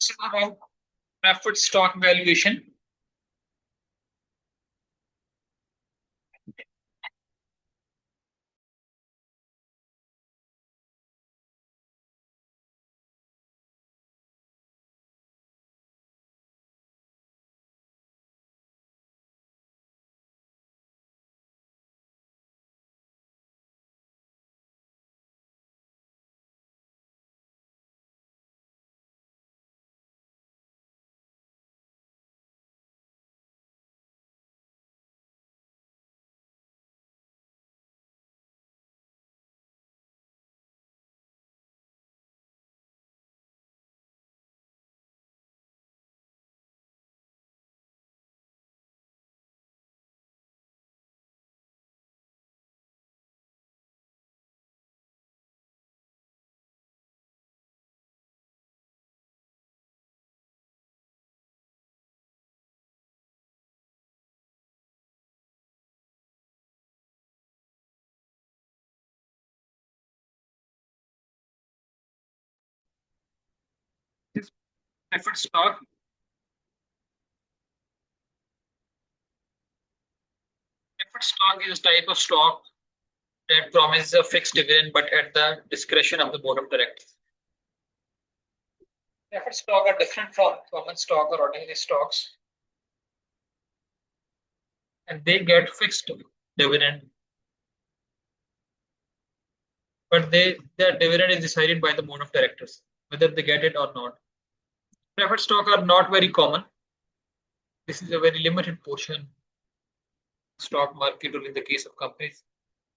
This is about preferred stock valuation. This preferred stock. Preferred stock is a type of stock that promises a fixed dividend, but at the discretion of the board of directors. Preferred stock are different from common stock or ordinary stocks, and they get fixed dividend, but their dividend is decided by the board of directors whether they get it or not. Preferred stock are not very common. This is a very limited portion stock market, or in the case of companies.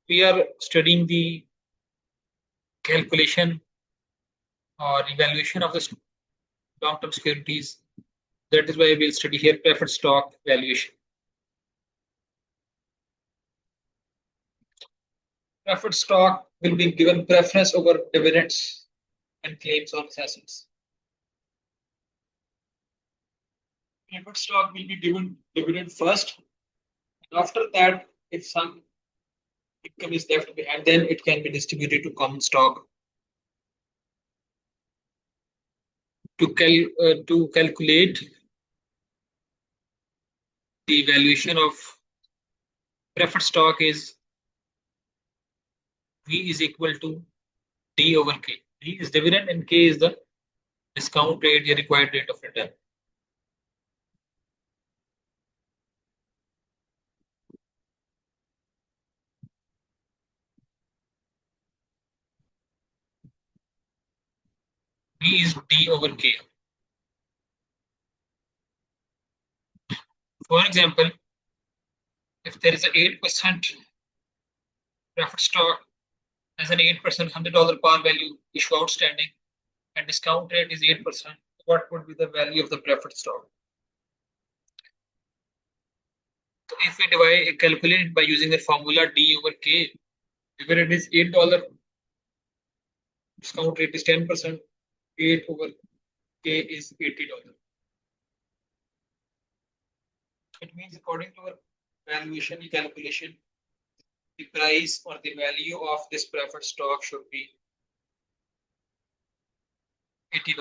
We are studying the calculation or evaluation of the long-term securities. That is why we'll study here preferred stock valuation. Preferred stock will be given preference over dividends and claims on its assets. Preferred stock will be given dividend first. After that, if some income is left behind, then it can be distributed to common stock. To calculate the valuation of preferred stock is V is equal to D over K. D is dividend and K is the discount rate, the required rate of return. D is D over K. For example, if there is an 8% preferred stock has an 8% $100 par value issue outstanding and discount rate is 8%, what would be the value of the preferred stock? So if we calculate it by using the formula D over K, dividend is $8, discount rate is 10%, 8 over K is $80. It means according to our valuation calculation, the price or the value of this preferred stock should be $80.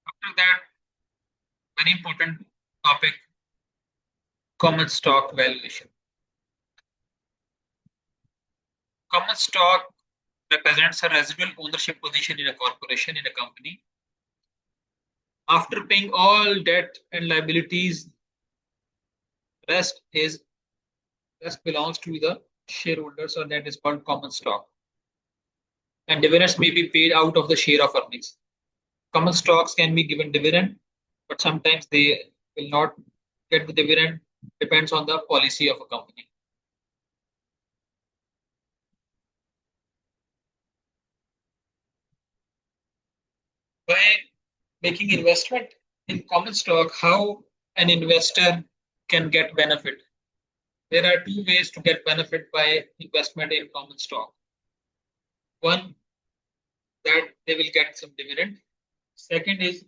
After that, very important topic, common stock valuation. Common stock represents a residual ownership position in a corporation, in a company. After paying all debt and liabilities, rest belongs to the shareholders, or that is called common stock. And dividends may be paid out of the share of earnings. Common stocks can be given dividend, but sometimes they will not get the dividend. Depends on the policy of a company. By making investment in common stock, how an investor can get benefit? There are two ways to get benefit by investment in common stock. One, that they will get some dividend. Second is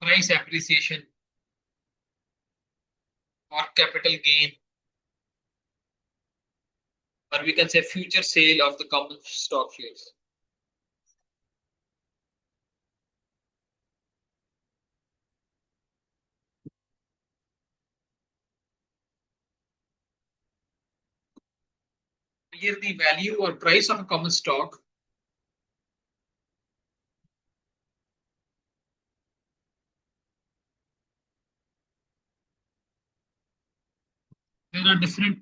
price appreciation or capital gain, or we can say future sale of the common stock shares. Here the value or price of a common stock. There are different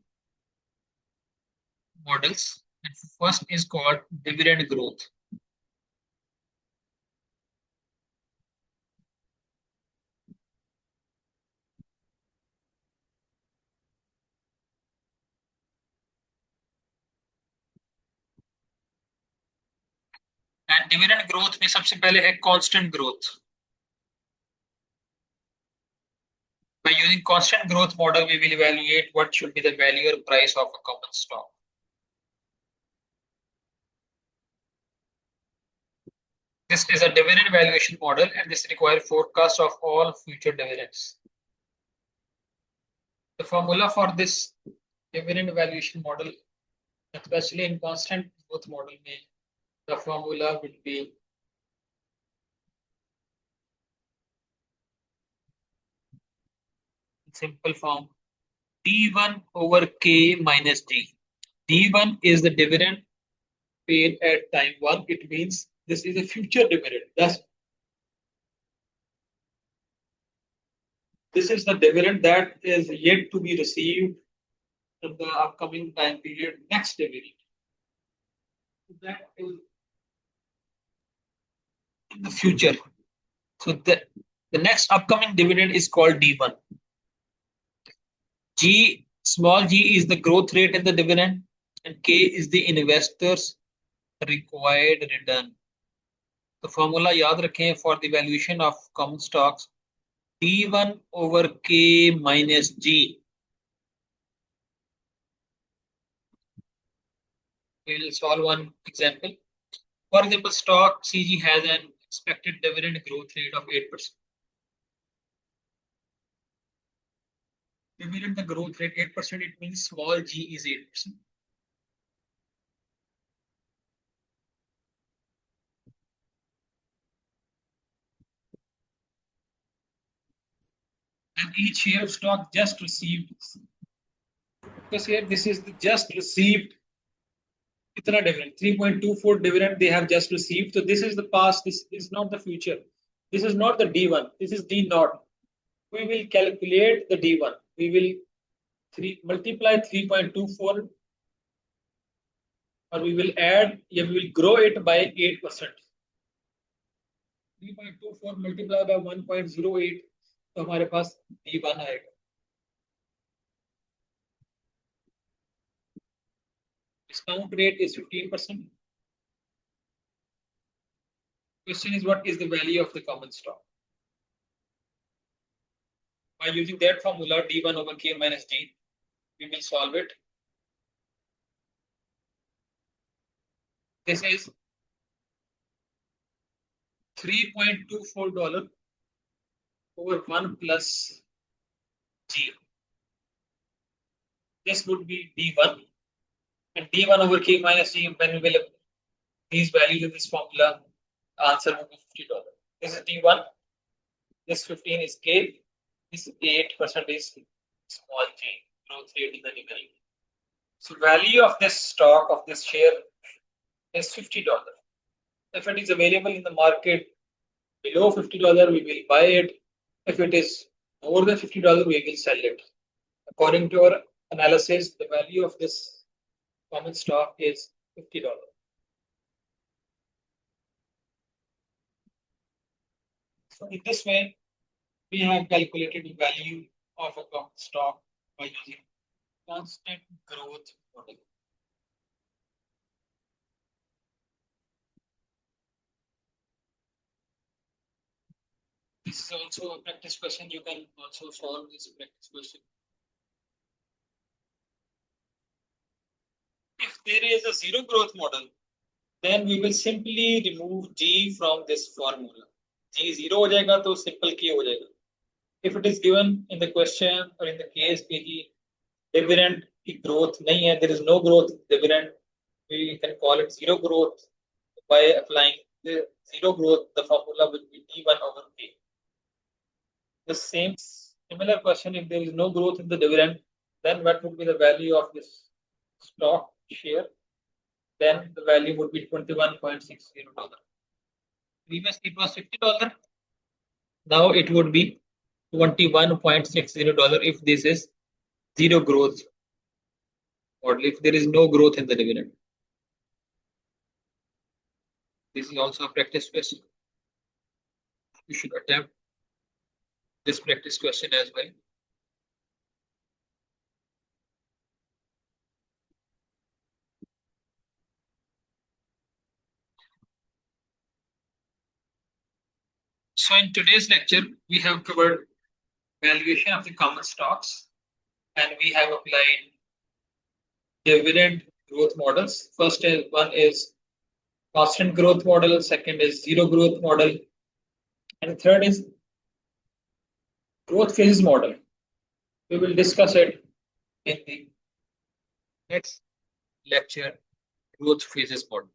models. And first is called dividend growth. And dividend growth में सबसे पहले है constant growth. By using constant growth model, we will evaluate what should be the value or price of a common stock. This is a dividend valuation model, and this requires forecast of all future dividends. The formula for this dividend valuation model, especially in constant growth model, the formula will be in simple form D1 over K minus D. D1 is the dividend paid at time 1. It means this is a future dividend. Thus, this is the dividend that is yet to be received in the upcoming time period, next dividend. That is in the future. So the next upcoming dividend is called D1. G, small g is the growth rate in the dividend, and K is the investor's required return. The formula याद रखें for the valuation of common stocks, D1 over K minus G. We will solve one example. For example, stock CG has an expected dividend growth rate of 8%. Dividend the growth rate 8%, it means small g is 8%. And each share of stock just received, because here this is the just received kitna dividend, 3.24 dividend they have just received. So this is the past, this is not the future. This is not the D1, this is D0. We will calculate the D1. We will multiply 3.24, or we will add, we will grow it by 8%. 3.24 multiplied by 1.08, तो हमारे पास D1 आएगा. Discount rate is 15%. Question is, what is the value of the common stock? By using that formula, D1 over K minus D, we will solve it. This is $3.24 over 1 plus G. This would be D1. And D1 over K minus D, when we will these values in this formula, answer will be $50. This is D1. This 15 is K. This 8% is small g, growth rate in the dividend. So value of this stock, of this share, is $50. If it is available in the market below $50, we will buy it. If it is more than $50, we will sell it. According to our analysis, the value of this common stock is $50. So in this way, we have calculated the value of a common stock by using constant growth model. This is also a practice question. You can also solve this practice question. If there is a zero growth model, then we will simply remove G from this formula. G zero हो जाएगा तो simple K हो जाएगा. If it is given in the question or in the case कि जी dividend की growth नहीं है, there is no growth in dividend, we can call it zero growth. By applying the zero growth, the formula will be D1 over K. The similar question, if there is no growth in the dividend, then what would be the value of this stock share? Then the value would be $21.60. Previously it was $50. Now it would be $21.60 if this is zero growth or if there is no growth in the dividend. This is also a practice question. You should attempt this practice question as well. So in today's lecture, we have covered valuation of the common stocks and we have applied dividend growth models. First one is constant growth model, second is zero growth model, and third is growth phases model. We will discuss it in the next lecture, growth phases model.